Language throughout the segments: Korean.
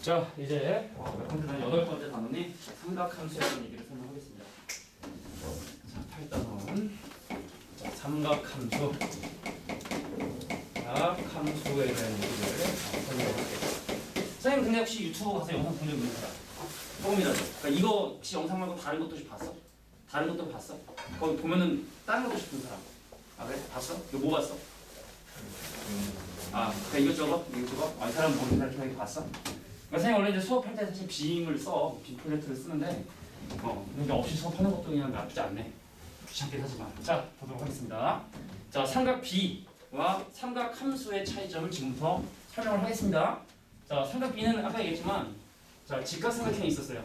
자, 이제 몇 번째 단위? 8번째 단원이 삼각함수에 대한 얘기를 설명하겠습니다. 자, 8단원. 자, 삼각함수. 삼각함수에 대한 얘기를 설명할게요. 선생님, 근데 혹시 유튜브 가서 영상 본 적 있는 사람? 조금이라도. 그러니까 이거 혹시 영상 말고 다른 것도 혹시 봤어? 다른 것도 봤어? 거기 보면은 다른 것도 싶은 사람. 아, 그래? 봤어? 이거 뭐 봤어? 아, 그러니까 이것저것? 아, 이 사람 모르는 사람 이렇게 봤어? 선생님 원래 이제 수업할 때 사실 빔을 써, 빔 프로젝트를 쓰는데 근데 없이 수업하는 것도 그냥 나쁘지 않네. 귀찮긴 하지만. 자, 보도록 하겠습니다. 자, 삼각 B와 삼각 함수의 차이점을 지금부터 설명을 하겠습니다. 자, 삼각 B는 아까 얘기했지만 자, 직각삼각형이 있었어요.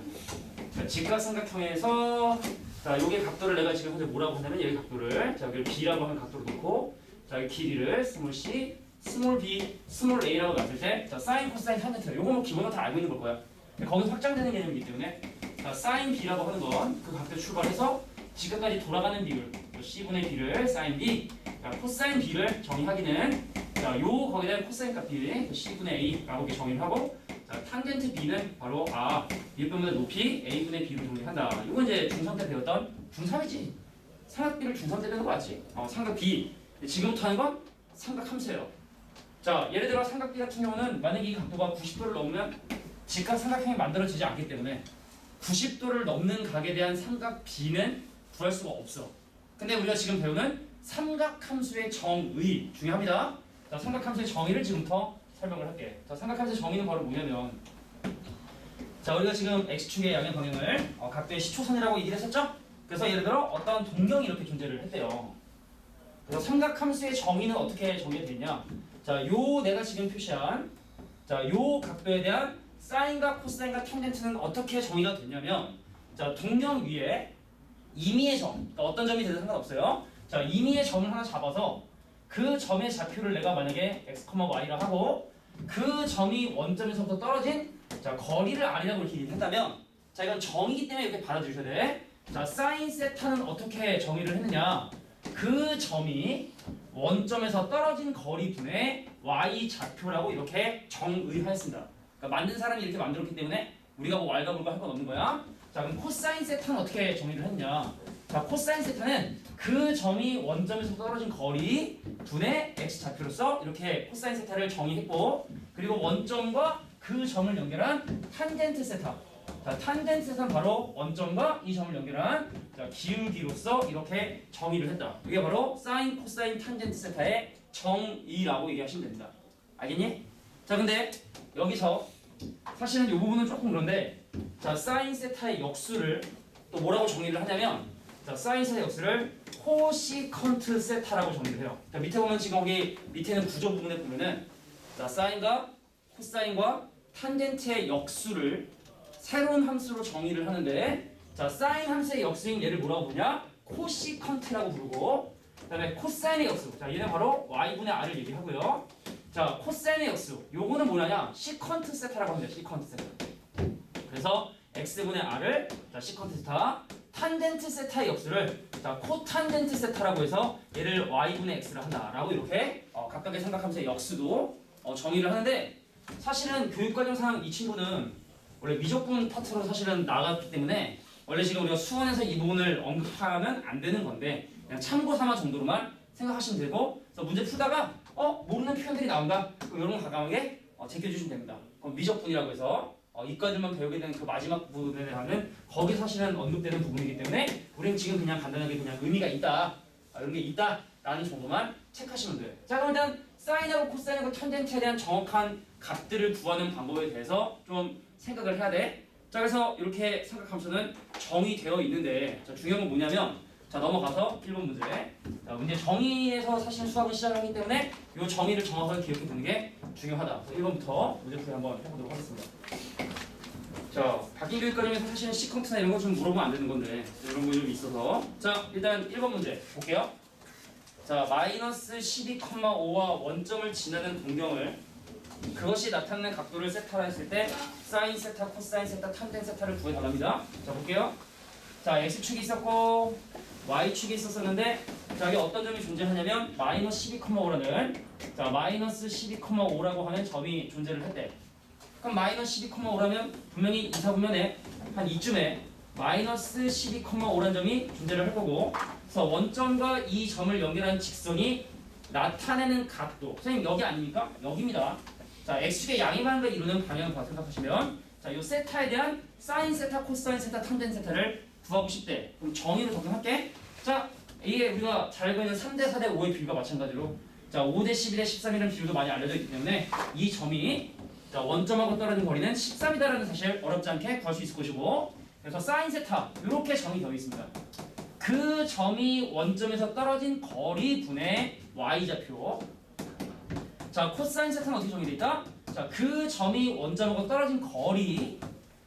자, 직각삼각형에서 자, 요게 각도를 내가 지금 현재 뭐라고 하냐면 여기 각도를 자, 여기를 B라고 하는 각도로 놓고 자, 여기 길이를 스몰 c 스몰 b, 스몰 a라고 놨을 때, 자, 사인, 코사인, 탄젠트. 요거 뭐 기본으로 다 알고 있는 걸 거야. 거기서 확장되는 개념이기 때문에, 자, 사인 b라고 하는 건 그 각도 출발해서 직각까지 돌아가는 비율, c분의 b를 사인 b, 자, 코사인 b를 정의하기는, 자, 요 거기에 대한 코사인 값이 c분의 a라고 이렇게 정의를 하고, 자, 탄젠트 b는 바로 밑변분의 높이 a분의 b로 정의한다. 요거 이제 중3 때 배웠던 중3이지. 삼각 b를 중3 때 배우는 거 맞지? 삼각 b. 지금부터 하는 건 삼각 함수예요. 자, 예를 들어 삼각 B 같은 경우는 만약에 이 각도가 90도를 넘으면 직각 삼각형이 만들어지지 않기 때문에 90도를 넘는 각에 대한 삼각 B는 구할 수가 없어. 근데 우리가 지금 배우는 삼각함수의 정의 중요합니다. 자, 삼각함수의 정의를 지금부터 설명을 할게. 자, 삼각함수의 정의는 바로 뭐냐면 자, 우리가 지금 X축의 양의 방향을 각도의 시초선이라고 얘기를 했었죠? 그래서 예를 들어 어떤 동경이 이렇게 존재를 했대요. 그래서 삼각함수의 정의는 어떻게 정의됐냐? 자, 요 내가 지금 표시한 자, 요 각도에 대한 사인과 코사인과 탄젠트는 어떻게 정의가 됐냐면 자, 동경 위에 임의의 점, 그러니까 어떤 점이 되든 상관없어요. 자, 임의의 점을 하나 잡아서 그 점의 좌표를 내가 만약에 x, y라 하고 그 점이 원점에서부터 떨어진 자, 거리를 r이라고 이렇게 한다면 자, 이건 정의이기 때문에 이렇게 받아주셔야 돼. 자, 사인 세타는 어떻게 정의를 했느냐? 그 점이 원점에서 떨어진 거리분의 y 좌표라고 이렇게 정의하였습니다. 그러니까 만든 사람이 이렇게 만들었기 때문에 우리가 뭐 y가 뭘까 할 건 없는 거야. 자, 그럼 코사인 세타는 어떻게 정의를 했냐? 자, 코사인 세타는 그 점이 원점에서 떨어진 거리 분의 x 좌표로서 이렇게 코사인 세타를 정의했고, 그리고 원점과 그 점을 연결한 탄젠트 세타. 자, 탄젠트 세타는 바로 원점과 이 점을 연결한 자, 기울기로서 이렇게 정의를 했다. 이게 바로 사인, 코사인, 탄젠트 세타의 정의라고 얘기하시면 됩니다. 알겠니? 자, 근데 여기서 사실은 이 부분은 조금 그런데 자, 사인 세타의 역수를 또 뭐라고 정의를 하냐면 자, 사인 세타의 역수를 코시컨트 세타라고 정의를 해요. 자, 밑에 보면 지금 여기 밑에는 구조 부분에 보면은 자, 사인과 코사인과 탄젠트의 역수를 새로운 함수로 정의를 하는데 자, 사인 함수의 역수인 얘를 뭐라고 부르냐? 코시컨트라고 부르고 그 다음에 코사인의 역수 자, 얘는 바로 y분의 r을 얘기하고요. 자, 코사인의 역수 요거는 뭐냐냐? 시컨트 세타라고 합니다. 시컨트 세타. 그래서 x분의 r을 자, 시컨트 세타 탄젠트 세타의 역수를 자, 코탄젠트 세타라고 해서 얘를 y분의 x를 한다라고 이렇게 각각의 삼각함수의 역수도 정의를 하는데 사실은 교육과정상 이 친구는 원래 미적분 파트로 사실은 나갔기 때문에 원래 지금 우리가 수원에서 이 부분을 언급하면 안 되는 건데 그냥 참고 삼아 정도로만 생각하시면 되고 그래서 문제 풀다가 모르는 표현들이 나온다 그럼 이런 거 가감하게 제껴주시면 됩니다. 그럼 미적분이라고 해서 이과들만 배우게 되는 그 마지막 부분에 대한 거기 사실은 언급되는 부분이기 때문에 우리는 지금 그냥 간단하게 그냥 의미가 있다 이런 게 있다라는 정도만 체크하시면 돼요. 자, 그럼 일단 사인하고 코사인하고 탄젠트에 대한 정확한 값들을 구하는 방법에 대해서 좀 생각을 해야 돼. 자, 그래서 이렇게 삼각함수는 정의되어 있는데 자, 중요한 건 뭐냐면 자, 넘어가서 1번 문제. 자, 문제 정의에서 사실 수학은 시작을 하기 때문에 이 정의를 정확하게 기억해 두는 게 중요하다. 그래서 1번부터 문제 풀이 한번 해보도록 하겠습니다. 자, 바뀐 교육과정에서 사실은 시컨트나 이런 거 좀 물어보면 안 되는 건데 이런 거 좀 있어서 자, 일단 1번 문제 볼게요. 자, 마이너스 12,5와 원점을 지나는 동경을 그것이 나타나는 각도를 세타라 했을 때 사인 세타, 코사인 세타, 탄젠 세타를 구해달랍니다. 자, 볼게요. 자, x축이 있었고 y축이 있었었는데 자, 여기 어떤 점이 존재하냐면 마이너스 12,5라는 자, 마이너스 12,5라고 하는 점이 존재를 했대. 그럼 마이너스 12,5라면 분명히 이사분면에 한 이쯤에 마이너스 12,5란 점이 존재를 할 거고, 그래서 원점과 이 점을 연결한 직선이 나타내는 각도, 선생님 여기 아닙니까? 여기입니다. 자, x축의 양이만을 이루는 방향을 생각하시면, 자, 이 세타에 대한 사인 세타, 코사인 세타, 탄젠 세타를 구하고 싶대. 그럼 정의를 적용할게. 자, 이게 우리가 잘 알고 있는 3대 4대 5의 비율과 마찬가지로, 자, 5대 11대 13이라는 비율도 많이 알려져 있기 때문에 이 점이, 자, 원점하고 떨어진 거리는 13이다라는 사실 어렵지 않게 구할 수 있을 것이고, 그래서 사인 세타 이렇게 점이 되어 있습니다. 그 점이 원점에서 떨어진 거리 분의 y좌표. 자, 코사인 세타는 어떻게 정의되어 있다? 자, 그 점이 원점하고 떨어진 거리,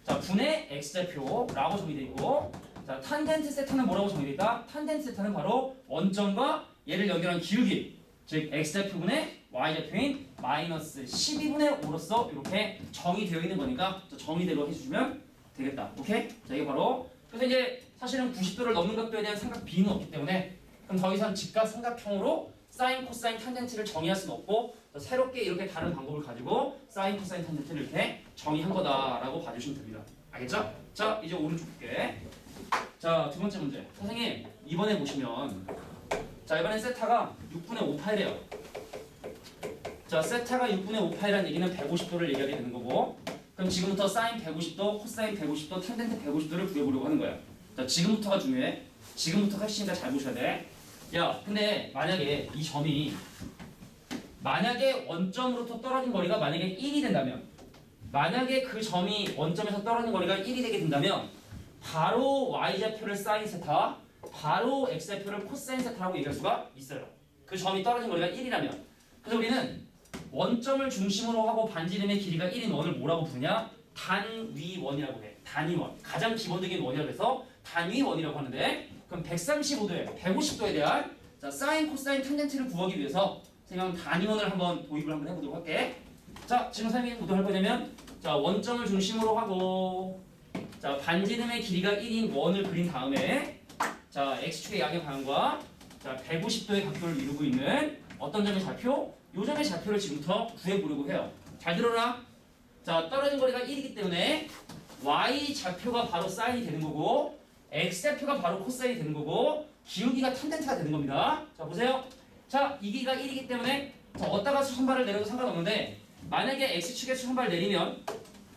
자, 분의 x좌표라고 정의되어 있고, 자, 탄젠트 세타는 뭐라고 정의되어 있다? 탄젠트 세타는 바로 원점과 얘를 연결한 기울기, 즉 x좌표분의 y좌표인 마이너스 12분의 5로서 이렇게 정의되어 있는 거니까 정의대로 해주시면 되겠다. 오케이? 자, 이게 바로, 그래서 이제 사실은 90도를 넘는 각도에 대한 삼각 비는 없기 때문에 그럼 더 이상 직각 삼각형으로 사인, 코사인, 탄젠트를 정의할 수는 없고, 새롭게 이렇게 다른 방법을 가지고 사인, 코사인, 탄젠트를 이렇게 정의한 거다라고 봐주시면 됩니다. 알겠죠? 자, 이제 오른쪽 볼게. 자, 두 번째 문제. 선생님, 이번에 보시면, 자, 이번엔 세타가 6분의 5파이래요. 자, 세타가 6분의 5파이라는 얘기는 150도를 얘기하게 되는 거고, 그럼 지금부터 사인 150도, 코사인 150도, 탄젠트 150도를 구해보려고 하는 거야. 자, 지금부터가 중요해. 지금부터 핵심이니까 잘 보셔야 돼. 야, 근데 만약에 이 점이, 만약에 원점으로부터 떨어진 거리가 만약에 1이 된다면, 만약에 그 점이 원점에서 떨어진 거리가 1이 되게 된다면 바로 y좌표를 사인 세타, 바로 x좌표를 코사인 세타라고 얘기할 수가 있어요. 그 점이 떨어진 거리가 1이라면. 그래서 우리는 원점을 중심으로 하고 반지름의 길이가 1인 원을 뭐라고 부르냐? 단위원이라고 해. 단위원. 가장 기본적인 원이라고 해서 단위원이라고 하는데, 그럼 135도에 150도에 대한, 자, 사인, 코사인, 탄젠트를 구하기 위해서 생각 단위원을 한번 도입을 한번 해보도록 할게. 자, 지금 선생님이 뭐할 거냐면, 자, 원점을 중심으로 하고, 자, 반지름의 길이가 1인 원을 그린 다음에, 자, x축의 양의 방향과, 자, 150도의 각도를 이루고 있는 어떤 점의 좌표? 요 점의 좌표를 지금부터 구해보려고 해요. 잘 들어라. 자, 떨어진 거리가 1이기 때문에 y 좌표가 바로 사인이 되는 거고, x 좌표가 바로 코사인이 되는 거고, 기울기가 탄젠트가 되는 겁니다. 자, 보세요. 자, 이 길이가 1이기 때문에, 자, 어디다가 수선발을 내려도 상관없는데, 만약에 x축에 수선발 내리면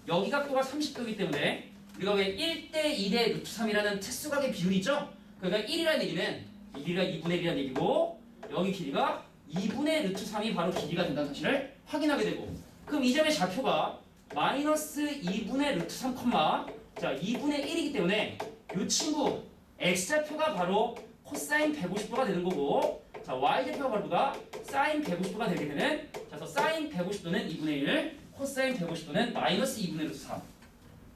여기 각도가 30도이기 때문에 우리가 왜 1대 2대 루트 3이라는 특수각의 비율이 있죠? 그러니까 1이라는 얘기는 이 길이가 2분의 1이라는 얘기고, 여기 길이가 2분의 루트 3이 바로 길이가 된다는 사실을 확인하게 되고, 그럼 이 점의 좌표가 마이너스 2분의 루트 3, 자, 2분의 1이기 때문에 이 친구 x좌표가 바로 코사인 150도가 되는 거고, 자, y좌표가 바로 누가? 사인 150도가 되게 되는, 자, 그래서 사인 150도는 2분의 1, 코사인 150도는 마이너스 2분의 루트 3.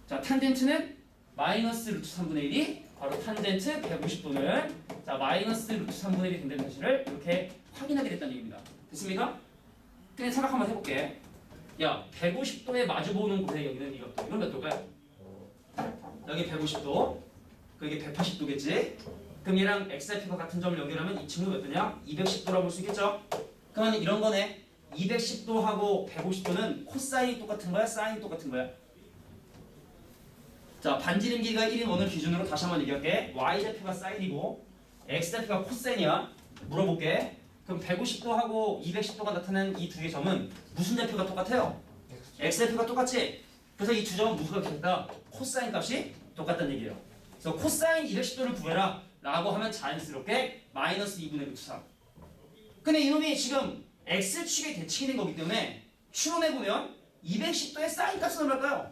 자, 탄젠트는 마이너스 루트 3분의 1이 바로 탄젠트 150도는, 자, 마이너스 루트 3분의 1이 된다는 사실을 이렇게 확인하게 됐다는 얘기입니다. 됐습니까? 그냥 생각 한번 해볼게. 야, 150도에 마주보는 곳에 여기는 이것도, 이건 몇 도일까요? 여기 150도, 그게 180도겠지? 그럼 얘랑 x좌표가 같은 점을 연결하면 이 친구 몇 도냐? 210도라고 볼 수 있겠죠? 그러면 이런 거네. 210도하고 150도는 코사인이 똑같은 거야? 사인이 똑같은 거야? 자, 반지름 길이가 1인 원을 기준으로 다시 한번 얘기할게. y좌표가 사인이고 x좌표가 코사인이야. 물어볼게. 그럼 150도하고 210도가 나타나는 이 두 개의 점은 무슨 좌표가 똑같아요? x좌표가 똑같지? 그래서 이 두 점은 무슨 값이 같다? 코사인 값이 똑같다는 얘기예요. 그래서 코사인 210도를 구해라 라고 하면 자연스럽게 마이너스 2분의 루트 3. 근데 이놈이 지금 x축의 대칭이 된 거기 때문에 추론해보면 210도의 사인 값은 얼마일까요?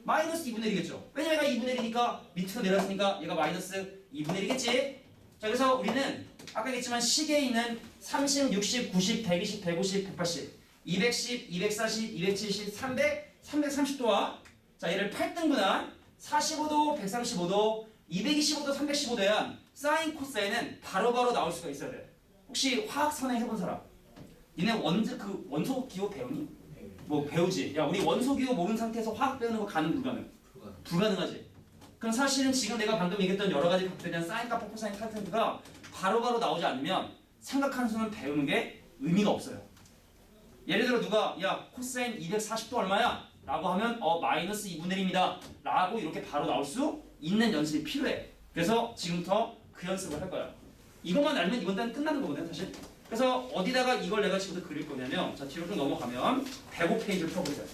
마이너스 2분의 1이겠죠. 왜냐면 얘가 2분의 1이니까 밑으로 내렸으니까 얘가 마이너스 2분의 1이겠지. 자, 그래서 우리는 아까 얘기했지만 시계에 있는 30, 60, 90, 120, 150, 180, 210, 240, 270, 300, 330도와, 자, 얘를 8등분한 45도, 135도, 225도, 315도야 사인, 코사인은 바로바로 나올 수가 있어야 돼. 혹시 화학선행 해본 사람? 니네 원소 기호 배우니? 뭐 배우지? 야, 우리 원소 기호 모르는 상태에서 화학 배우는 거 가능 불가능? 불가능하지. 그럼 사실은 지금 내가 방금 얘기했던 여러 가지 각도에 대한 사인, 값, 코사인, 탄젠트가 바로바로 나오지 않으면 삼각함수는 배우는 게 의미가 없어요. 예를 들어 누가 야 코사인 240도 얼마야? 라고 하면 마이너스 2분의 1입니다 라고 이렇게 바로 나올 수 있는 연습이 필요해. 그래서 지금부터 그 연습을 할 거야. 이것만 알면 이번 단은 끝나는 거거든 사실. 그래서 어디다가 이걸 내가 지금부터 그릴 거냐면, 자 뒤로 좀 넘어가면 105페이지를 풀어보세요.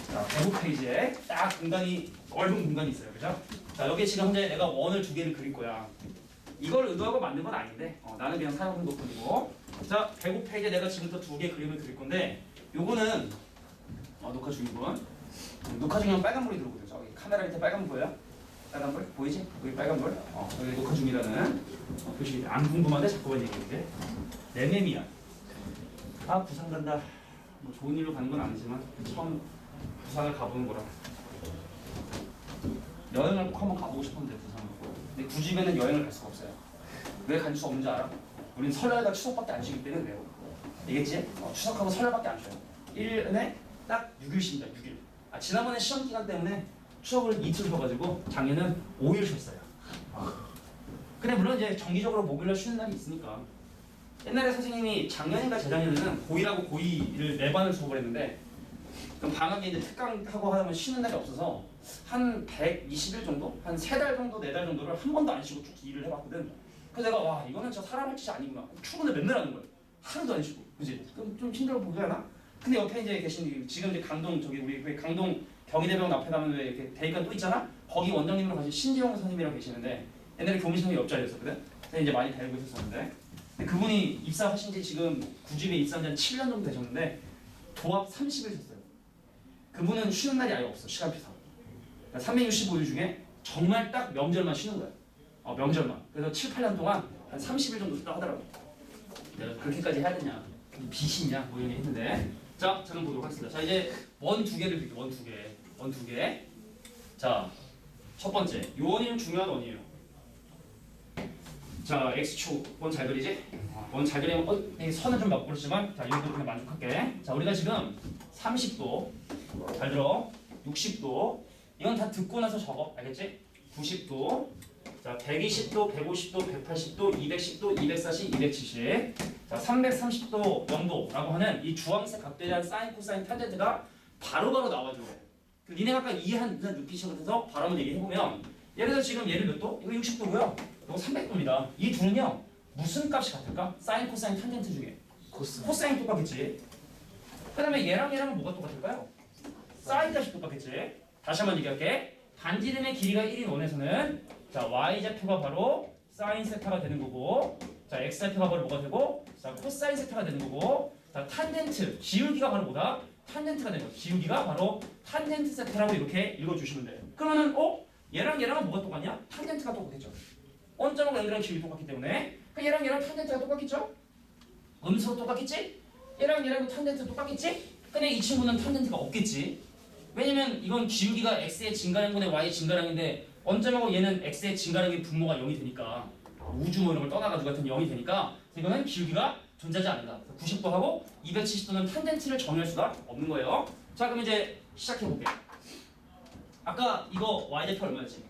자 105페이지에 딱 공간이 넓은 공간이 있어요, 그죠? 자 여기 지금 현재 내가 원을 두 개를 그릴 거야. 이걸 의도하고 만든 건 아닌데 나는 그냥 사용한 것뿐이고. 자 105페이지에 내가 지금부터 두 개 그림을 그릴 건데, 요거는 녹화 중이군. 녹화 중이면 빨간불이 들어오거든. 저기 카메라 밑에 빨간불 보여요? 빨간불? 보이지? 여기 빨간불? 여기 녹화 중이라는 표시. 안 궁금한데 자꾸만 얘기했는데 내맴이야. 아 부산 간다. 뭐 좋은 일로 가는 건 아니지만 처음 부산을 가보는 거라. 여행을 꼭 한번 가보고 싶었는데 부산을. 근데 구 집에는 여행을 갈 수가 없어요. 왜 갈 수 없는 줄 알아? 우린 설날과 추석밖에 안 쉬기 때문에 그래요. 알겠지? 추석하고 설날밖에 안 쉬어요. 1년에 딱 6일 쉰다. 6일. 지난번에 시험 기간 때문에 추석을 이틀 쉬어가지고 작년은 5일 쉬었어요. 근데 물론 이제 정기적으로 목요일날 쉬는 날이 있으니까. 옛날에 선생님이 작년인가 재작년에는 고1하고 고2를 네 반을 수업을 했는데, 그럼 방학에 이제 특강하고 하면 쉬는 날이 없어서 한 120일 정도? 한 3달 정도, 4달 정도를 한 번도 안 쉬고 쭉 일을 해봤거든. 그래서 내가 와 이거는 저 사람 할 짓이 아니구나. 출근을 맨날 하는 거야. 하루도 안 쉬고. 그지? 그럼 좀 힘들어 보지 않아? 근데 옆에 이제 계신 지금 이제 강동 저기 우리 강동 경희대병원 앞에 가면 왜 이렇게 대기관 또 있잖아? 거기 원장님으로 가신 신지영 선생님이라고 계시는데, 옛날에 교무실장이 옆자리였었거든. 근데 이제 많이 배우고 있었었는데, 근데 그분이 입사하신 지 지금 구집에 입사한 지 한 7년 정도 되셨는데 도합 30일 셨어요. 그분은 쉬는 날이 아예 없어. 시간표상. 그러니까 365일 중에 정말 딱 명절만 쉬는 거야. 명절만. 그래서 7, 8년 동안 한 30일 정도 쉬다 하더라고. 내가 그렇게까지 해야 되냐? 빚이냐? 뭐 이런 게 했는데. 자, 저는 보도록 하겠습니다. 자, 이제 원 두 개를 그릴게요. 원 두 개. 원 두 개. 자, 첫 번째. 요 원이는 중요한 원이에요. 자, X축. 원 잘 그리지? 원 잘 그리면 이게 선은 좀 막부르지만 자, 이것도 그냥 만족할게. 자, 우리가 지금 30도. 잘 들어. 60도. 이건 다 듣고 나서 적어. 알겠지? 90도. 자, 120도, 150도, 180도, 210도, 240, 270. 자, 330도 0도라고 하는 이 주황색 각도에 대한 사인, 코사인, 탄젠트가 바로바로 나와줘요. 그 니네가 아까 이해한 눈빛을 해서 바로 한번 얘기해보면, 예를 들어 지금 얘를 몇 도? 이거 60도고요. 이거 300도입니다. 이 둘은요, 무슨 값이 같을까? 사인, 코사인, 탄젠트 중에 코사인 똑같겠지. 그 다음에 얘랑은 뭐가 똑같을까요? 사인 값이 똑같겠지. 다시 한번 얘기할게. 반지름의 길이가 1인 원에서는 자, y좌표가 바로 사인 세타가 되는 거고, 자, x좌표가 바로 뭐가 되고, 자, 코사인 세타가 되는 거고, 자, 탄젠트, 기울기가 바로 뭐다? 탄젠트가 되는 거. 기울기가 바로 탄젠트 세타라고 이렇게 읽어주시면 돼요. 그러면은 얘랑은 뭐가 똑같냐? 탄젠트가 똑같겠죠. 원점하고 연결한 기울기 똑같기 때문에 얘랑 탄젠트가 똑같겠죠? 음수로 똑같겠지? 얘랑 탄젠트 똑같겠지? 근데 이 친구는 탄젠트가 없겠지. 왜냐면 이건 기울기가 x의 증가량분의 y의 증가량인데 원점하고 얘는 x의 증가량의 분모가 0이 되니까, 우주 뭐 이런 걸 떠나가지고 같은 0이 되니까 이거는 기울기가 존재하지 않는다. 90도하고 270도는 탄젠트를 정의할 수가 없는 거예요. 자, 그럼 이제 시작해볼게. 아까 이거 y좌표 얼마였지?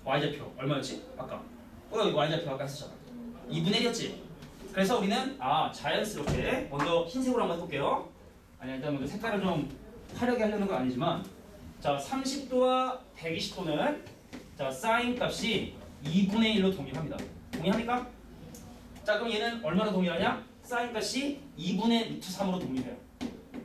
y좌표 얼마였지? 아까 y좌표 아까 했었잖아. 2분의 1이었지? 그래서 우리는 자연스럽게 먼저 흰색으로 한번 해볼게요. 아니, 일단 먼저 색깔을 좀 화려하게 하려는 건 아니지만, 자, 30도와 120도는 자, 사인 값이 2분의 1로 동일합니다. 동일합니까? 자, 그럼 얘는 얼마로 동일하냐? 사인 값이 2분의 루트 3으로 동일해요.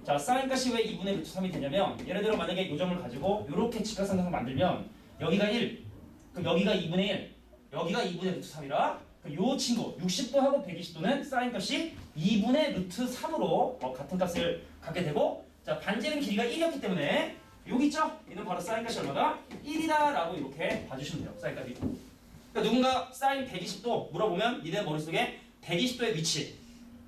자, 사인 값이 왜 2분의 루트 3이 되냐면, 예를 들어 만약에 이 점을 가지고 이렇게 직각삼각형을 만들면 여기가 1, 그럼 여기가 2분의 1, 여기가 2분의 루트 3이라 요 친구 60도하고 120도는 사인 값이 2분의 루트 3으로 같은 값을 갖게 되고, 자, 반지름 길이가 1이었기 때문에 여기 있죠? 얘는 바로 사인 값이 얼마다? 1이다 라고 이렇게 봐주시면 돼요. 사인 값이. 그러니까 누군가 사인 120도 물어보면 니네 머릿속에 120도의 위치,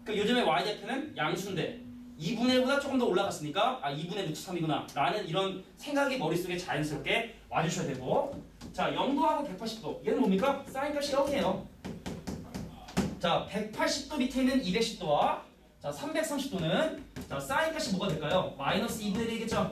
그러니까 요즘에 y좌표는 양수인데 2분의 1보다 조금 더 올라갔으니까 2분의 루트 3이구나 라는 이런 생각이 머릿속에 자연스럽게 와주셔야 되고, 자, 0도하고 180도 얘는 뭡니까? 사인 값이 0이에요. 자, 180도 밑에 있는 210도와 자, 330도는 자, 사인 값이 뭐가 될까요? 마이너스 2분의 1이겠죠?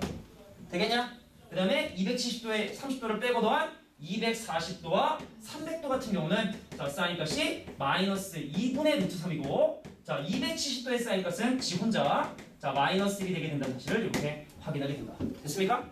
되겠냐? 그 다음에 270도에 30도를 빼고 더한 240도와 300도 같은 경우는 자, 사인 값이 마이너스 2분의 루트 3이고, 자, 270도의 사인 값은 지 혼자 자, 자 마이너스 1이 되게 된다는 사실을 이렇게 확인하게 된다. 됐습니까?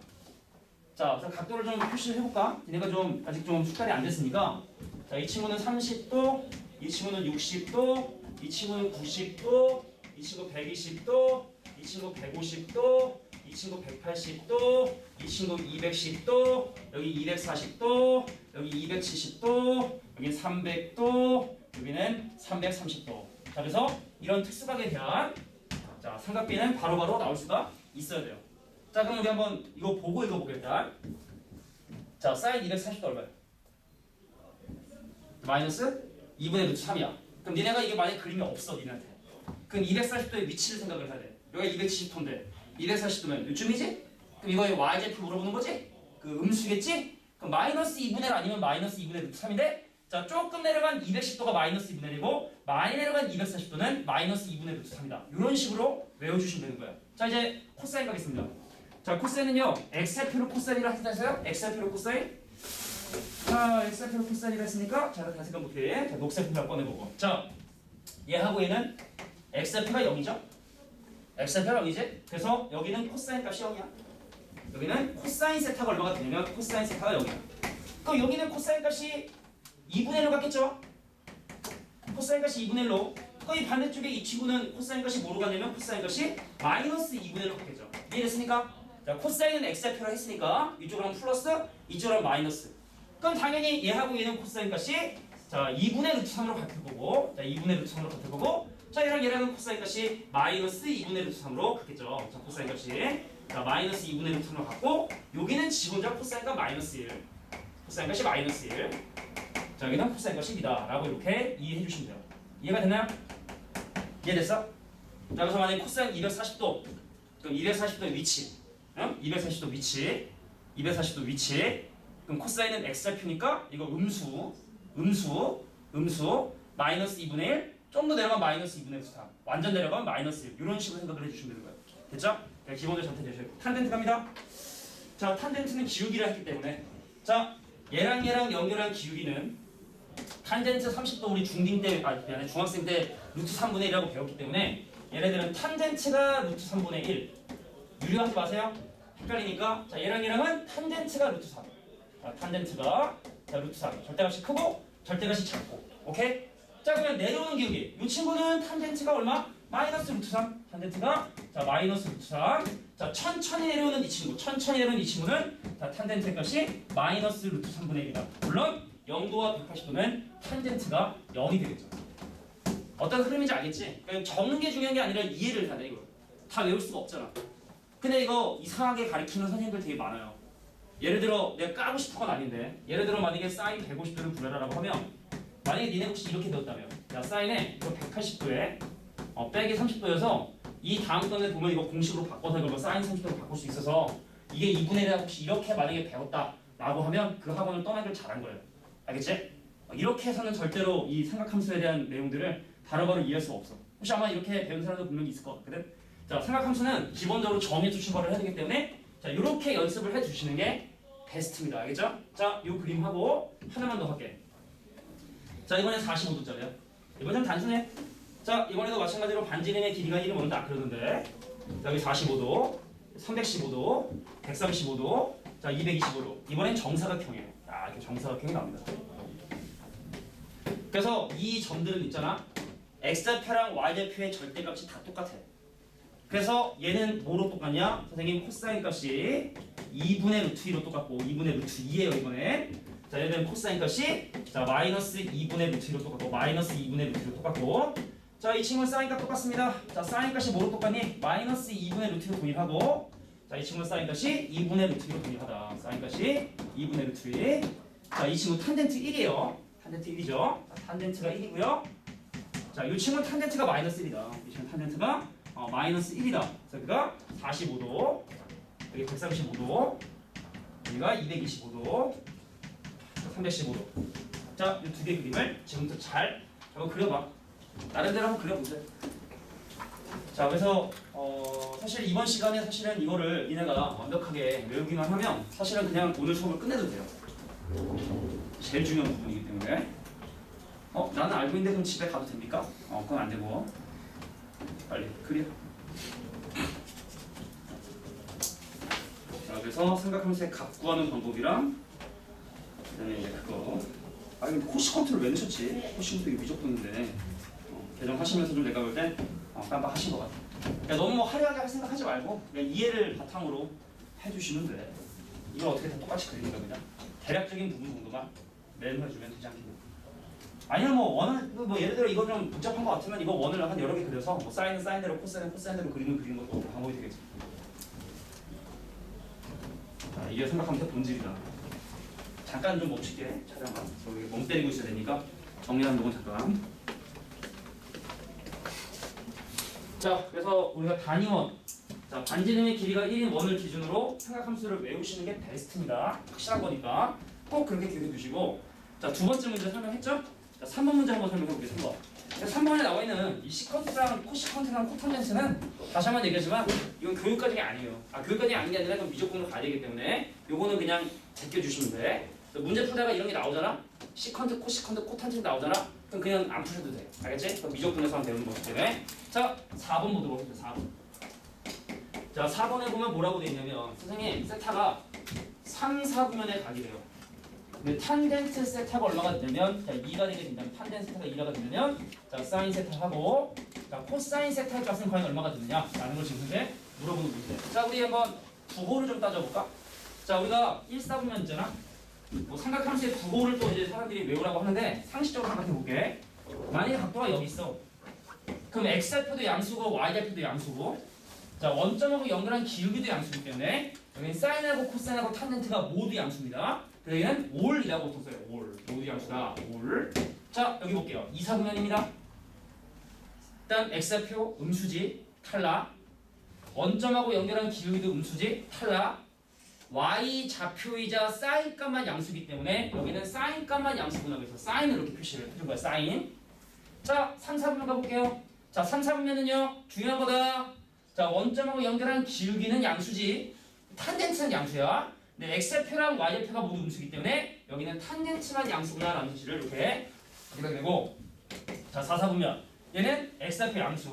자, 그래서 각도를 좀 표시를 해볼까? 얘네가 좀 아직 좀 숙달이 안 됐으니까 자, 이 친구는 30도, 이 친구는 60도, 이 친구는 90도, 이 친구 120도, 이 친구 150도, 이 친구 180도, 이 친구 210도, 여기 240도, 여기 270도, 여기 300도, 여기는 330도. 자, 그래서 이런 특수각에 대한 자, 삼각비는 바로바로 나올 수가 있어야 돼요. 자, 그럼 우리 한번 이거 보고 읽어보겠다. 자, 사인 240도 얼마야? 마이너스 2분의 루트 3이야. 그럼 니네가 이게 만약에 그림이 없어, 니네한테. 그럼 240도의 위치를 생각을 해야 돼. 여기가 270도인데 240도면 요쯤이지? 그럼 이거의 y좌표 물어보는 거지? 그 음수겠지? 그럼 마이너스 2분의 1 아니면 마이너스 2분의 루트 3인데 자, 조금 내려간 210도가 마이너스 2분의 1이고 많이 내려간 240도는 마이너스 2분의 루트 3이다. 이런 식으로 외워주시면 되는 거예요. 자, 이제 코사인 가겠습니다. 자, 코사인은요, x좌표를 코사인이라 했어요. x좌표를 코사인. 자, x좌표를 코사인이라 했으니까 자, 다시 생각볼게. 자, 녹색표 몇 꺼내보고. 자, 얘하고 얘는 x좌표가 0이죠? x좌표가 0이지? 그래서 여기는 코사인 값이 0이야. 여기는 코사인 세타가 얼마가 되냐면 코사인 세타가 0이야. 그럼 여기는 코사인 값이 2분의 1로 갔겠죠? 코사인 값이 2분의 1로. 그럼 이 반대쪽에 이 친구는 코사인 값이 뭐로 갔냐면 코사인 값이 마이너스 2분의 1로 갔겠죠? 이해됐습니까? 자, 코사인은 x좌표로 했으니까 이쪽으로 하면 플러스, 이쪽으로 하면 마이너스. 그럼 당연히 얘하고 얘는 코사인 값이 자 2분의 루트 3으로 같을 거고, 자 2분의 루트 3으로 같을 거고, 자 얘랑 얘랑은 코사인 값이 마이너스 2분의 루트 3으로 같겠죠? 자 코사인 값이 자 마이너스 2분의 루트 3으로 같고, 여기는 지 혼자 코사인 값 마이너스 1, 코사인 값이 마이너스 1. 자 여기는 코사인 값이 1이다 라고 이렇게 이해해 주시면 돼요. 이해가 됐나요? 이해됐어? 자 그래서 만약에 코사인 240도, 그럼 240도의 위치, 240도 위치, 240도 위치. 그럼 코사인은 x좌표니까 이거 음수 마이너스 2분의 1, 좀 더 내려가면 마이너스 2분의 3, 완전 내려가면 마이너스 1. 이런 식으로 생각을 해주시면 되는 거예요. 됐죠? 네, 기본적으로 전태되셔야 탄덴트 갑니다. 자, 탄덴트는 기울기를 했기 때문에 자 얘랑 연결한 기울기는 탄젠트 30도 우리 중딩 때, 미안해, 중학생 때 루트 3분의 1이라고 배웠기 때문에 얘네들은 탄젠트가 루트 3분의 1. 유리하지 마세요. 헷갈리니까. 자, 얘랑은 탄젠트가 루트 3. 자, 탄젠트가 자, 루트 3. 절대값이 크고 절대값이 작고. 오케이? 자, 그러면 내려오는 기울기. 이 친구는 탄젠트가 얼마? 마이너스 루트 3. 탄젠트가 자, 마이너스 루트 3. 자, 천천히 내려오는 이 친구. 천천히 내려오는 이 친구는 자, 탄젠트 값이 마이너스 루트 3분의 1이다. 물론 0도와 180도는 탄젠트가 0이 되겠죠. 어떤 흐름인지 알겠지? 그러니까 적는 게 중요한 게 아니라 이해를 해야 돼, 이거. 다 외울 수가 없잖아. 근데 이거 이상하게 가르치는 선생님들 되게 많아요. 예를 들어 내가 까고 싶은 건 아닌데, 예를 들어 만약에 사인 150도를 구해라라고 하면, 만약에 니네 혹시 이렇게 배웠다면 야 사인에 이거 180도에 빼기 30도여서 이 다음 건에 보면 이거 공식으로 바꿔서 이거 사인 30도로 바꿀 수 있어서 이게 2분의 1이라 혹시 이렇게 만약에 배웠다 라고 하면 그 학원을 떠나길 잘한 거예요. 알겠지? 이렇게 해서는 절대로 이 삼각함수에 대한 내용들을 바로바로 이해할 수가 없어. 혹시 아마 이렇게 배운 사람도 분명히 있을 것 같거든. 자, 삼각함수는 기본적으로 정해주 출발을 해야 되기 때문에 자, 이렇게 연습을 해주시는 게 베스트입니다. 알겠죠? 자, 이 그림하고 하나만 더 할게. 자, 이번엔 45도짜리야. 이번엔 단순해. 자, 이번에도 마찬가지로 반지름의 길이가 1을 모른다 그러는데 자, 여기 45도, 315도, 135도, 자, 225도. 이번엔 정사각형이에요. 자, 이렇게 정사각형이 나옵니다. 그래서 이 점들은 있잖아. x좌표랑 y좌표의 절대값이 다 똑같아. 그래서 얘는 뭐로 똑같냐? 선생님 코사인 값이 2분의 루트 2로 똑같고 2분의 루트 2예요 이번에. 자, 얘는 코사인 값이 자 마이너스 2분의 루트 2로 똑같고 마이너스 2분의 루트 2로 똑같고. 자, 이 친구는 사인 값 똑같습니다. 자, 사인 값이 뭐로 똑같니? 마이너스 2분의 루트 2로 동일하고. 자, 이 친구는 사인 값이 2분의 루트 2로 동일하다. 사인 값이 2분의 루트 2. 자, 이 친구 탄젠트 1이에요. 탄젠트 1이죠. 자, 탄젠트가 1이고요. 자, 이 친구는 탄젠트가 마이너스 1이다. 이 친구는 탄젠트가 마이너스 1이다. 자, 여기가 45도, 여기 135도, 여기가 225도, 315도. 자, 이 두 개 그림을 지금부터 잘 한번 그려봐. 나름대로 한번 그려보세요. 자, 그래서 사실 이번 시간에 사실은 이거를 니네가 완벽하게 외우기만 하면 사실은 그냥 오늘 수업을 끝내도 돼요. 제일 중요한 부분이기 때문에. 나는 알고 있는데 그럼 집에 가도 됩니까? 그건 안 되고. 빨리 그려. 삼각함수의 값 구하는 방법이랑 그다음에 이제 그거. 아 근데 코시컨트를 왜 넣으셨지? 코시컨트 이거 미적분인데 개정하시면서 좀 내가 볼 때 깜빡하신 것 같아. 그러니까 너무 뭐 화려하게 할 생각하지 말고 그냥 이해를 바탕으로 해주시면 돼. 이거 어떻게 다 똑같이 그리니까 그냥 대략적인 부분 정도만 메모해주면 되지 않겠냐. 아니면 뭐 원을 뭐 예를 들어 이거 좀 복잡한 것 같으면 이거 원을 한 여러 개 그려서 뭐 사인은 사인대로 코사인은 코사인대로 그리는 것도 방법이 되겠지. 자, 이게 삼각함수의 본질이다. 잠깐 좀 멈출게. 촬영만. 저기 멍 때리고 있어야 되니까 정리하는 동안 잠깐. 자, 그래서 우리가 단위원. 자, 반지름의 길이가 1인 원을 기준으로 삼각함수를 외우시는 게 베스트입니다. 확실한 거니까 꼭 그렇게 기억해 두시고. 자, 두 번째 문제 설명했죠? 자, 3번 문제 한번 설명해 볼게요. 3번. 3번에 나와 있는 이 시컨트랑 코시컨트랑 코탄젠스는 다시 한번 얘기하지만 이건 교육 과정이 아니에요. 교육 과정이 아닌 게 아니라 이건 미적분으로 가야 되기 때문에 요거는 그냥 제껴주시면 돼. 문제 풀다가 이런 게 나오잖아? 시컨트, 코시컨트, 코탄젠스 나오잖아? 그럼 그냥 안 푸셔도 돼. 알겠지? 그럼 미적분에서만 배우는 거기 때문에. 자, 4번 보도록 할게요. 4번. 자, 4번에 보면 뭐라고 돼 있냐면 선생님, 세타가 3, 4구면에 각이래요. 근데 탄젠트 세타가 얼마가 되면 자 2가 되게 된다면 탄젠트 세타가 2가 되면 자 사인 세타 하고 자 코사인 세타의 값은 과연 얼마가 되느냐 라는 걸 지금 현재 물어보는 문제. 자 우리 한번 부호를 좀 따져볼까? 자 우리가 1, 4분면 있잖아. 뭐 삼각함수의 부호를 또 이제 사람들이 외우라고 하는데 상식적으로 생각해 볼게. 만약에 각도가 여기 있어. 그럼 x좌표도 양수고 y좌표도 양수고 자 원점하고 연결한 기울기도 양수이기 때문에 여기는 사인하고 코사인하고 탄젠트가 모두 양수입니다. 여기는 올이라고 보통 써요. 모두 양수다. 올. 자 여기 볼게요. 2, 4구면입니다. 일단 x좌표 음수지 탈락. 원점하고 연결한 기울기도 음수지 탈락. y좌표이자 사인값만 양수이기 때문에 여기는 사인값만 양수구나. 그래서 사인을 이렇게 표시를 해준 거야. 사인. 자 3, 4분면 가볼게요. 자 3, 4분면은요 중요한 거다. 자 원점하고 연결한 기울기는 양수지 탄젠트는 양수야. 근데 x좌표랑 y좌표가 모두 음수이기 때문에 여기는 탄젠트만 양수구나 라는 사실을 이렇게 생각이 되고 자 4, 4분면 얘는 x좌표 양수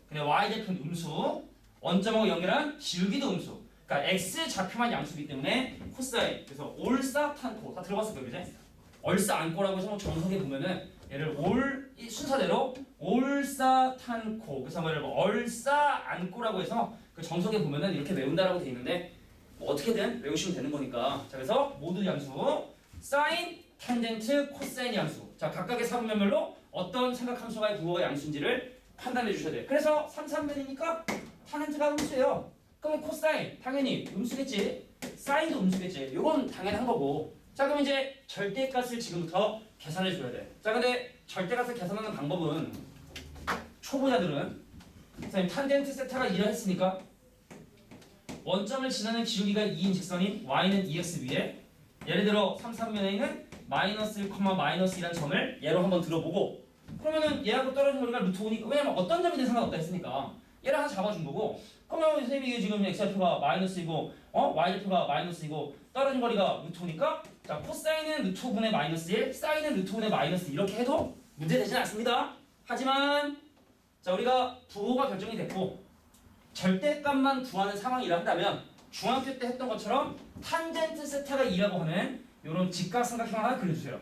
근데 y좌표는 음수 원점하고 연결한 기울기도 음수 그러니까 x좌표만 양수이기 때문에 코사인 그래서 올사탄코 다 들어봤을 거예요 그지? 얼싸안코라고 해서 정석에 보면은 얘를 올 순서대로 올싸탄코 그래서 뭐 얼싸안코라고 해서 그 정석에 보면은 이렇게 외운다라고 돼 있는데 뭐 어떻게든 외우시면 되는 거니까 자 그래서 모두 양수 사인 탄젠트 코사인 양수 자 각각의 사분면별로 어떤 삼각함수와의 부호가 양수인지를 판단해 주셔야 돼요. 그래서 3, 3면이니까 탄젠트가 음수예요. 그럼 코사인 당연히 음수겠지 사인도 음수겠지 이건 당연한 거고 자 그럼 이제 절대값을 지금부터 계산해 줘야 돼. 자 근데 절대값을 계산하는 방법은 초보자들은 선생님 탄젠트 세타가 2라 했으니까 원점을 지나는 기울기가 2인 직선인 y는 2x 위에 예를 들어 3, 3면에 있는 마이너스 1, 마이너스 2라는 점을 얘로 한번 들어보고 그러면은 얘하고 떨어진 거리가 루트 5니까 왜냐면 어떤 점이든 상관없다 했으니까 얘를 하나 잡아준 거고 그러면 선생님이 이게 지금 x좌표가 마이너스이고 y좌표가 마이너스이고 떨어진 거리가 루트 5니까 자 코사인은 루트 5분의 마이너스 1 사인은 루트 5분의 마이너스 이렇게 해도 문제 되진 않습니다. 하지만 자 우리가 부호가 결정이 됐고 절대값만 구하는 상황이라 한다면 중학교 때 했던 것처럼 탄젠트 세타가 2라고 하는 이런 직각삼각형 하나 그려주세요.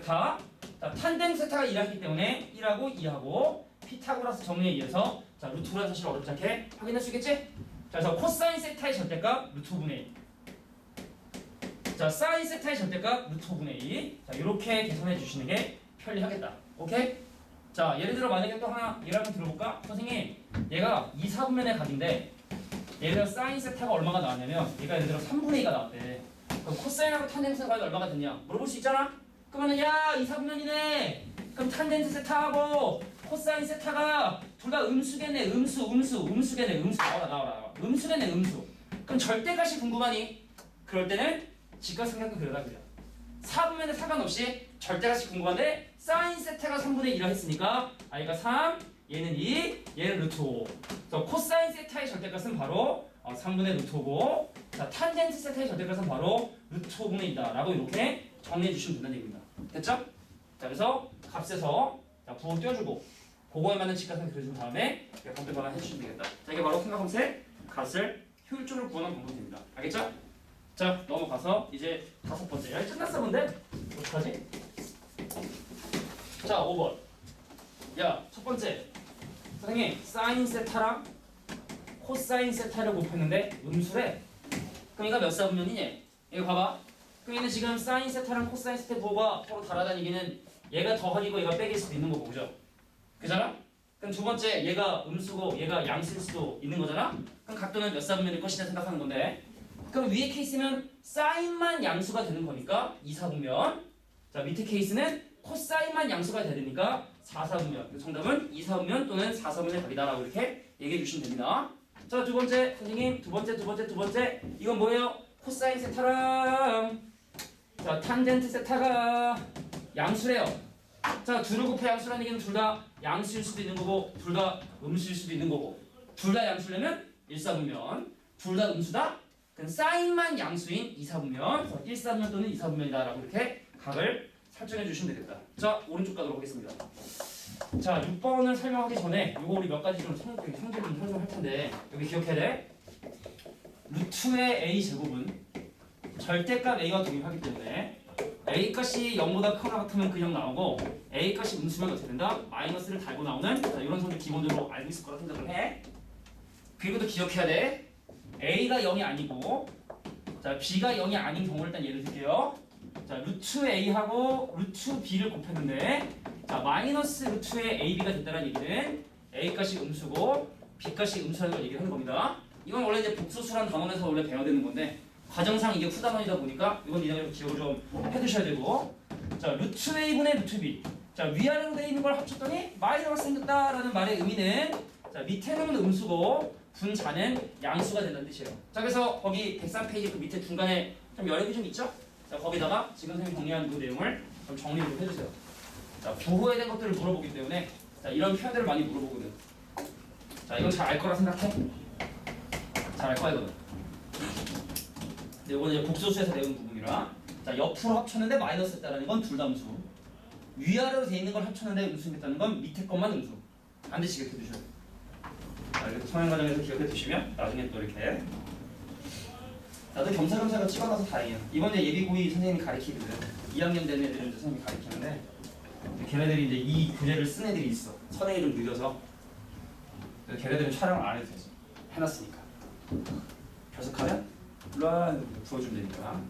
자 탄젠트 세타가 2라 했기 때문에 1하고 2하고 피타고라스 정리에 의해서 자 루트라는 사실 어렵지 않게 확인할 수 있겠지? 자 그래서 코사인 세타의 절대값 루트 5분의 1 자 사인 세타의 절대값 루트 5분의 2 자 이렇게 계산해 주시는 게 편리하겠다. 오케이? 자 예를 들어 만약에 또 하나 예를 한번 들어볼까? 선생님 얘가 2, 4분면의 각인데 예를 들어 사인 세타가 얼마가 나왔냐면 얘가 예를 들어 3분의 2가 나왔대. 그럼 코사인하고 탄젠트가 얼마가 됐냐 물어볼 수 있잖아? 그러면은 야 2, 4분면이네 그럼 탄젠트 세타하고 코사인 세타가 둘 다 음수겠네 음수겠네 음수 나와라 음수겠네 음수 그럼 절대값이 궁금하니? 그럴 때는 직각삼각형 그려라 그려 4분면에 상관없이 절대값이 궁금한데 사인 세타가 3분의 1을 했으니까 아이가 3 얘는 2 얘는 루트 5 그래서 코사인 세타의 절대값은 바로 3분의 루트 5고 자 탄젠트 세타의 절대값은 바로 루트 5분의 2다 라고 이렇게 정리해 주시면 된다는 얘기입니다. 됐죠? 자 그래서 값에서 자 부호 띄워주고 그거에 맞는 직각삼각형 그려준 다음에 각도 변환 해주시면 되겠다. 자 이게 바로 삼각함수의 값을 효율적으로 구하는 방법입니다. 알겠죠? 자 넘어가서 이제 5번째. 야 끝났어 근데 어떡하지? 자 5번. 야 첫 번째 선생님 사인 세타랑 코사인 세타를 곱했는데 음수래. 그럼 이거 몇 사분면이니? 이거 봐봐. 그럼 얘는 지금 사인 세타랑 코사인 세타 부호가 서로 다르다는 얘기는 얘가 더하기고 얘가 빼기일 수도 있는 거고 그죠? 그잖아? 그럼 두 번째 얘가 음수고 얘가 양수일 수도 있는 거잖아? 그럼 각도는 몇 사분면일 것이냐 생각하는 건데 그럼 위에 케이스면 사인만 양수가 되는 거니까 2사분면. 자 밑에 케이스는 코사인만 양수가 되니까 4사분면. 정답은 2사분면 또는 4사분면의 답이다라고 이렇게 얘기해 주시면 됩니다. 자 두 번째 선생님 두 번째 이건 뭐예요? 코사인 세타랑 자 탄젠트 세타가 양수래요. 자 둘을 곱해 양수라는 얘기는 둘 다 양수일 수도 있는 거고 둘 다 음수일 수도 있는 거고 둘 다 양수려면 1사분면 둘 다 음수다? 그럼 사인만 양수인 2사분면 1사분면 또는 2사분면이다라고 이렇게 각을 설정해 주시면 되겠다. 자 오른쪽 가도록 하겠습니다. 자 6번을 설명하기 전에 이거 우리 몇 가지 좀 성질 좀 설명할 텐데 여기 기억해야 돼. 루트의 a 제곱은 절대값 a와 동일하기 때문에 a 값이 0보다 크거나 같으면 그냥 나오고 a 값이 음수면 어떻게 된다? 마이너스를 달고 나오는 자, 이런 성질 기본적으로 알고 있을 거라 생각을 해. 그리고 또 기억해야 돼. a가 0이 아니고 자 b가 0이 아닌 경우를 일단 예를 들게요. 자 루트 a하고 루트 b를 곱했는데 자 마이너스 루트의 ab가 됐다는 얘기는 a 값이 음수고 b 값이 음수라는 걸 얘기를 하는 겁니다. 이건 원래 이제 복소수란 단원에서 원래 배워야 되는 건데 과정상 이게 후단원이다 보니까 이건 이제 기억을 좀 해두셔야 되고 자 루트 a분의 루트 b 자 위아래로 되어 있는 걸 합쳤더니 마이너스가 생겼다라는 말의 의미는 자 밑에는 음수고 분자는 양수가 된다는 뜻이에요. 자 그래서 거기 103페이지 그 밑에 중간에 좀 여력이 좀 있죠? 자 거기다가 지금 선생님 정리한 그 내용을 좀 정리 좀 해주세요. 자 부호에 대한 것들을 물어보기 때문에 자 이런 표현들을 많이 물어보거든. 자 이건 잘 알 거라 생각해. 잘 알 거야 이거는. 이거는 이제 복소수에서 내온 부분이라 자 옆으로 합쳤는데 마이너스 했다는 건 둘 다 음수. 위아래로 돼 있는 걸 합쳤는데 음수했다는 건 밑에 것만 음수. 반드시 기억해 두셔야 돼요. 자 이렇게 성형 과정에서 기억해 두시면 나중에 또 이렇게 나도 겸사겸사가 찍어놔서 다행이에요. 이번 이제 예비고이 선생님이 가르치거든. 2학년 된 애들은 선생님이 가르치는데 걔네들이 이제 이 교재를 쓴 애들이 있어. 선행이 좀 늦어서 그래서 걔네들은 촬영을 안 해도 되지. 해놨으니까. 결석하면 물론 부어주면 되니까.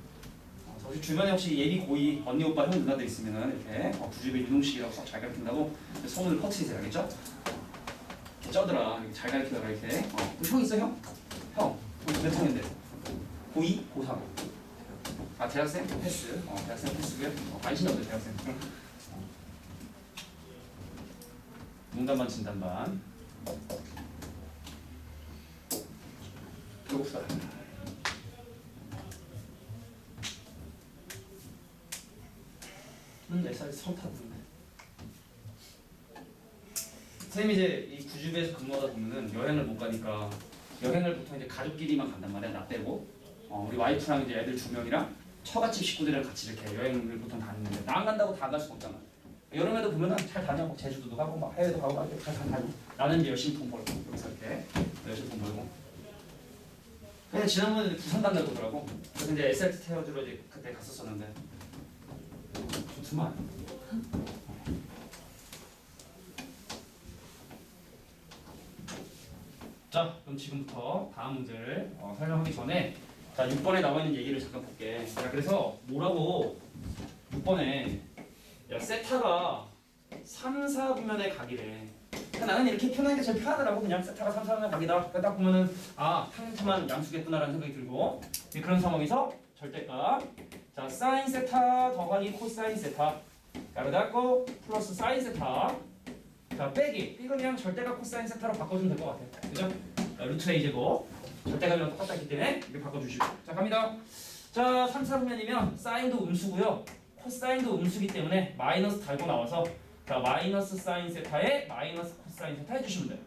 혹시 주변에 혹시 예비 고이 언니 오빠 형 누나들 있으면은 이렇게 구주배 윤홍식이라고 썩 잘 가르친다고 소문을 퍼뜨리세요. 알겠죠? 이렇게 쩌더라. 잘 가르치다가 이렇게. 형 있어 형? 형 몇 학년데? 고2? 고3? 아 대학생? 패스. 대학생 패스고요. 관심이 없네 대학생. 농담반 진담반. 배고프다. 내 살이 성 탔는데. 선생님이 이제 이 구주배에서 근무하다 보면은 여행을 못 가니까 여행을 보통 이제 가족끼리만 간단 말이야. 나 빼고. 우리 와이프랑 이제 애들 2명이랑 처갓집 식구들이랑 같이 이렇게 여행을 보통 다니는데 나 안 간다고 다 갈 수가 없잖아. 여름에도 보면은 잘 다녀. 제주도도 가고 막 해외도 가고 막 잘 다니고. 나는 이제 열심히 돈 벌고 여기서 이렇게 열심히 돈 벌고. 근데 지난번에 부산 간다고 그러더라고. 그래서 이제 SRT 태워주러 이제 그때 갔었었는데 좋지만. 자, 그럼 지금부터 다음 문제를 설명하기 전에 자 6번에 나와 있는 얘기를 잠깐 볼게. 자, 그래서 뭐라고 6번에 야 세타가 3, 4분면의 각이래. 나는 이렇게 표현하는 게 제일 편하더라고. 그냥 세타가 3, 4분면의 각이다. 딱 보면은 아 탄젠트만 양수겠구나라는 생각이 들고 그런 상황에서 절대값 자 사인 세타 더하기 코사인 세타 가르다고 플러스 사인 세타 자 빼기 이거 그냥 절대값 코사인 세타로 바꿔주면 될 것 같아. 그죠? 루트 a 제곱 절대값이랑 똑같기 때문에 이렇게 바꿔주시고 자 갑니다. 자 3, 4분면이면 사인도 음수고요 코사인도 음수기 때문에 마이너스 달고 나와서 자 마이너스 사인 세타에 마이너스 코사인 세타 해주시면 돼요.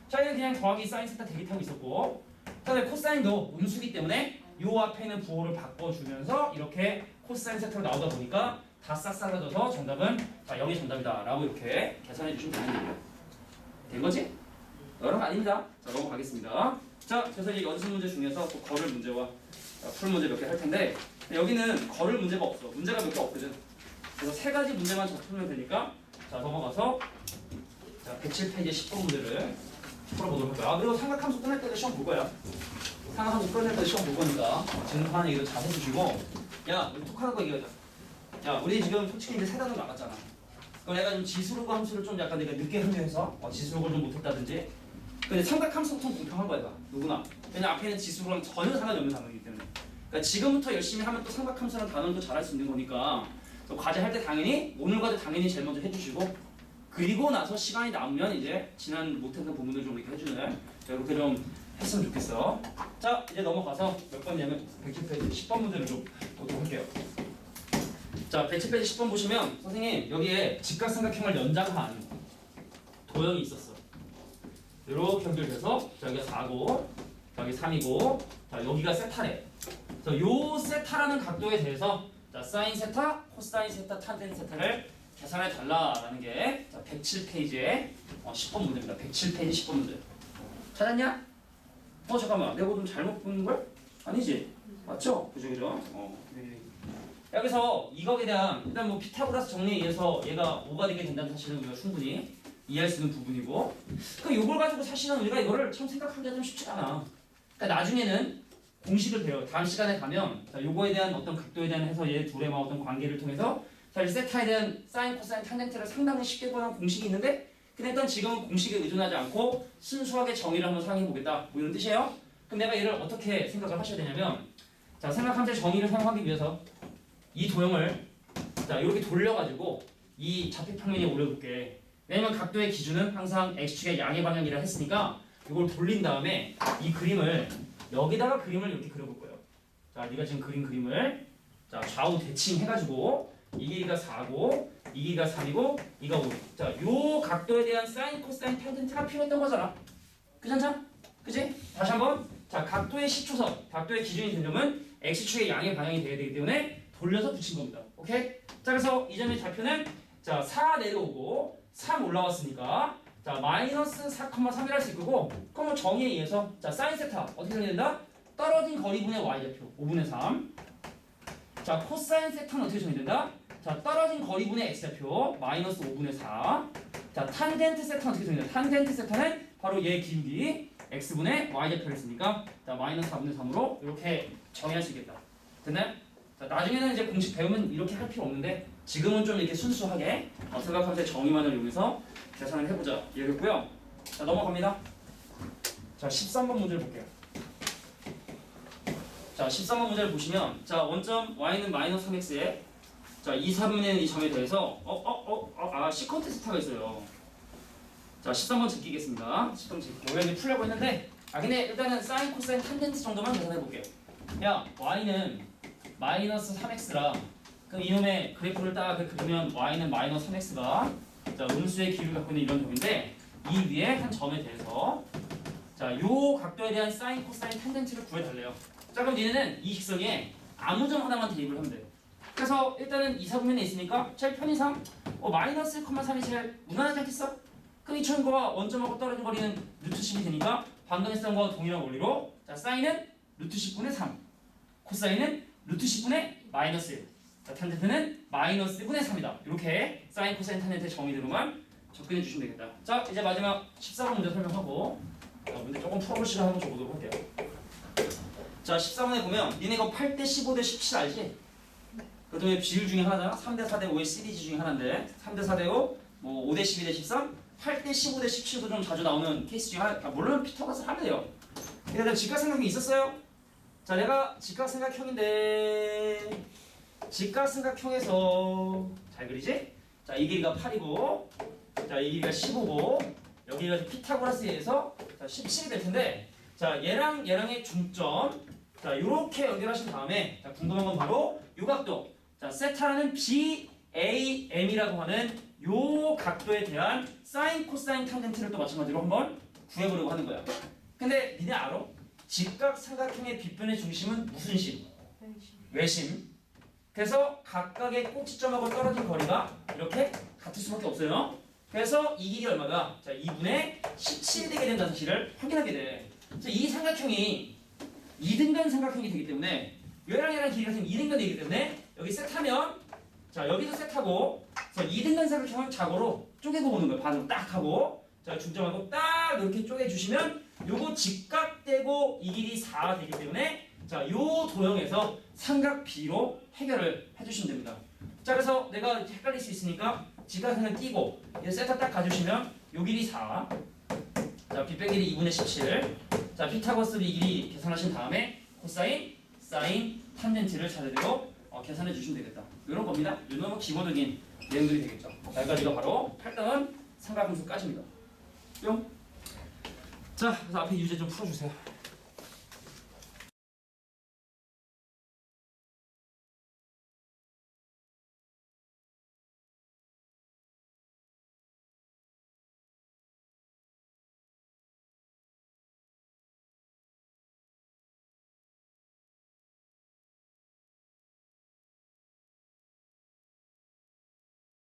자 얘는 그냥 더하기 사인 세타 대입하고 있었고 그다음에 코사인도 음수기 때문에 요 앞에 있는 부호를 바꿔주면서 이렇게 코사인 세타로 나오다 보니까 다 싹 사라져서 정답은 자 0이 정답이다 라고 이렇게 계산해 주시면 되는 거예요. 된 거지? 어려운 거 아닙니다. 자 넘어가겠습니다. 자 그래서 이제 연습 문제 중에서 또 거를 문제와 자, 풀 문제 몇 개 할 텐데 여기는 걸을 문제가 없어. 문제가 몇 개 없거든. 그래서 세 가지 문제만 잘 풀면 되니까 자 넘어가서 자 107페이지 10번 문제를 풀어보도록 할까요? 아 그리고 삼각함수 끝날 때도 시험 볼 거야. 삼각함수 끝날 때도 시험 볼 거니까 증거하는 얘기도 잘 해주시고 야 우리 톡하는 거 얘기하자. 야 우리 지금 솔직히 이제 세 단원 나갔잖아. 그럼 내가 좀 지수로그 함수를 좀 약간 내가 늦게 합류해서 지수로그를 좀 못했다든지 근데 삼각함수부터 공평한 거야 이거 누구나. 왜냐 앞에는 지수로랑 전혀 상관이 없는 단어이기 때문에 그러니까 지금부터 열심히 하면 또 삼각함수라는 단어도 잘할 수 있는 거니까 또 과제 할 때 당연히 오늘 과제 당연히 제일 먼저 해주시고 그리고 나서 시간이 남으면 이제 지난 못했던 부분들 좀 이렇게 해주는 이렇게 좀 했으면 좋겠어. 자 이제 넘어가서 몇 번이냐면 107페이지 10번 문제를 좀 보도록 할게요. 자 107페이지 10번 보시면 선생님 여기에 직각삼각형을 연장한 도형이 있었어. 이렇게 연결돼서 자, 여기가 4고 여기 3이고 자 여기가 세타래. 그래서 요 세타라는 각도에 대해서 자 사인 세타, 코사인 세타, 탄젠 세타를 계산해 달라라는 게 자 107페이지에 10번 문제입니다. 107페이지 10번 문제. 찾았냐? 잠깐만 내가 좀 잘못 본 걸? 아니지? 맞죠? 그죠? 네. 여기서 이것에 대한 일단 뭐 피타고라스 정리에 의해서 얘가 5가 되게 된다는 사실은 우리가 충분히 이해할 수 있는 부분이고 그럼 이걸 가지고 사실은 우리가 이거를 참 생각하기가 좀 쉽지 않아. 그러니까 나중에는 공식을 배워. 다음 시간에 가면 자, 요거에 대한 어떤 각도에 대한 해서 얘 둘의 어떤 관계를 통해서 자, 세타에 대한 사인, 코사인, 탄젠트를 상당히 쉽게 구하는 공식이 있는데 근데 일단 지금은 공식에 의존하지 않고 순수하게 정의를 한번 사용해 보겠다 뭐 이런 뜻이에요. 그럼 내가 얘를 어떻게 생각을 하셔야 되냐면 자 삼각함수의 정의를 사용하기 위해서 이 도형을 자 이렇게 돌려가지고 이 좌표평면에 올려볼게. 왜냐면 각도의 기준은 항상 x축의 양의 방향이라 했으니까 이걸 돌린 다음에 이 그림을 여기다가 그림을 이렇게 그려볼 거예요. 자 네가 지금 그린 그림을 자 좌우 대칭 해가지고 이 길이가 4고 이 길이가 3이고 이가 5. 자 요 각도에 대한 사인, 코사인, 탄젠트가 필요했던 거잖아. 그잖아? 그지? 다시 한번 자 각도의 시초선, 각도의 기준이 된 점은 x축의 양의 방향이 돼야 되기 때문에 돌려서 붙인 겁니다. 오케이? 자 그래서 이 점의 좌표는 자 4 내려오고 3 올라왔으니까 자 마이너스 4,3이라 할 수 있고 그럼 뭐 정의에 의해서 자 사인 세타 어떻게 정의된다? 떨어진 거리분의 y좌표 5분의 3. 자 코사인 세타는 어떻게 정의된다? 자 떨어진 거리분의 x좌표 마이너스 5분의 4. 자 탄젠트 세타는 어떻게 정의된다? 탄젠트 세타는 바로 얘 기울기 x분의 y좌표를 쓰니까 자 마이너스 4분의 3으로 이렇게 정의할 수 있겠다. 됐나요? 자, 나중에는 이제 공식 배우면 이렇게 할 필요 없는데 지금은 좀 이렇게 순수하게 삼각함수의 정의만을 이용해서 계산을 해보자 이해했고요. 자 넘어갑니다. 자 13번 문제를 볼게요. 자 13번 문제를 보시면 자 원점 y는 마이너스 3x에 자 2, 3분의 이 점에 대해서 시컨트 세타가 있어요. 자 13번 제끼겠습니다. 13번 제끼고 여기 풀려고 했는데 근데 일단은 사인, 코사인, 탄젠트 정도만 계산해 볼게요. 야 y는 마이너스 3x라 그럼 이놈의 그래프를 딱 그리면 y는 마이너스 3x가 자 음수의 기울을 갖고 있는 이런 점인데 이 위에 한 점에 대해서 자 요 각도에 대한 사인, 코사인, 탄젠트를 구해달래요. 자 그럼 니네는 이 직선에 아무 점 하나만 대입을 하면 돼요. 그래서 일단은 2, 4분면에 있으니까 제일 편의상 마이너스 1,3이 제일 무난하지 않겠어? 그럼 이 점과 원점하고 떨어진 거리는 루트 10이 되니까 방금 했던 거와 동일한 원리로 자 사인은 루트 10분의 3 코사인은 루트 10분의 마이너스 1 자, 탄젠트는 마이너스 1분의 3이다. 이렇게 사인, 코사인, 탄젠트의 정의대로만 접근해 주시면 되겠다. 자 이제 마지막 14번 문제 설명하고 문제 조금 풀어볼 시간 한번 줘보도록 할게요. 자 14번에 보면 니네 이거 8대 15대 17 알지? 그다음에 비율 중에 하나잖아. 3대 4대 5의 시리즈 중에 하나인데 3대 4대 5, 뭐 5대 12대 13, 8대 15대 17도 좀 자주 나오는 케이스 중에 하나. 물론 피타고라스 하면 돼요. 일단 직각삼각형이 있었어요. 자 내가 직각삼각형인데 직각삼각형에서 잘 그리지? 자 이 길이가 8이고 자 이 길이가 15고 여기가 피타고라스에 의해서 자 17이 될 텐데 자 얘랑 얘랑의 중점 자 요렇게 연결하신 다음에 자 궁금한 건 바로 요 각도 자 세타라는 BAM이라고 하는 요 각도에 대한 사인, 코사인, 탄젠트를 또 마찬가지로 한번 구해보려고 하는 거야. 근데 니네 알아? 직각삼각형의 빗변의 중심은 무슨 심? 외심. 그래서 각각의 꼭지점하고 떨어진 거리가 이렇게 같을 수밖에 없어요. 그래서 이 길이 얼마다? 자 2분의 17이 되게 된다는 사실을 확인하게 돼. 그래서 이 삼각형이 2등간 삼각형이 되기 때문에 얘랑 얘랑 길이가 지금 2등간 되기 때문에 여기 셋하면 자 여기도 셋하고 그래서 2등간 삼각형은 좌고로 쪼개고 보는 거예요. 반으로 딱 하고 자 중점하고 딱 이렇게 쪼개주시면 요거 직각되고 이 길이 4가 되기 때문에 자 요 도형에서 삼각 B로 해결을 해주시면 됩니다. 자 그래서 내가 헷갈릴 수 있으니까 직각형을 띄고 얘 세타 딱 가주시면 요 길이 4 자 B 빼기 길이 2분의 17 자 피타고라스 B 길이 계산하신 다음에 코사인, 사인, 탄젠트를 차례대로 계산해 주시면 되겠다. 이런 겁니다. 이런 기본적인 내용들이 되겠죠. 자 여기까지가 바로 8등 삼각함수까지입니다. 뿅. 자 그래서 앞에 유제 좀 풀어주세요.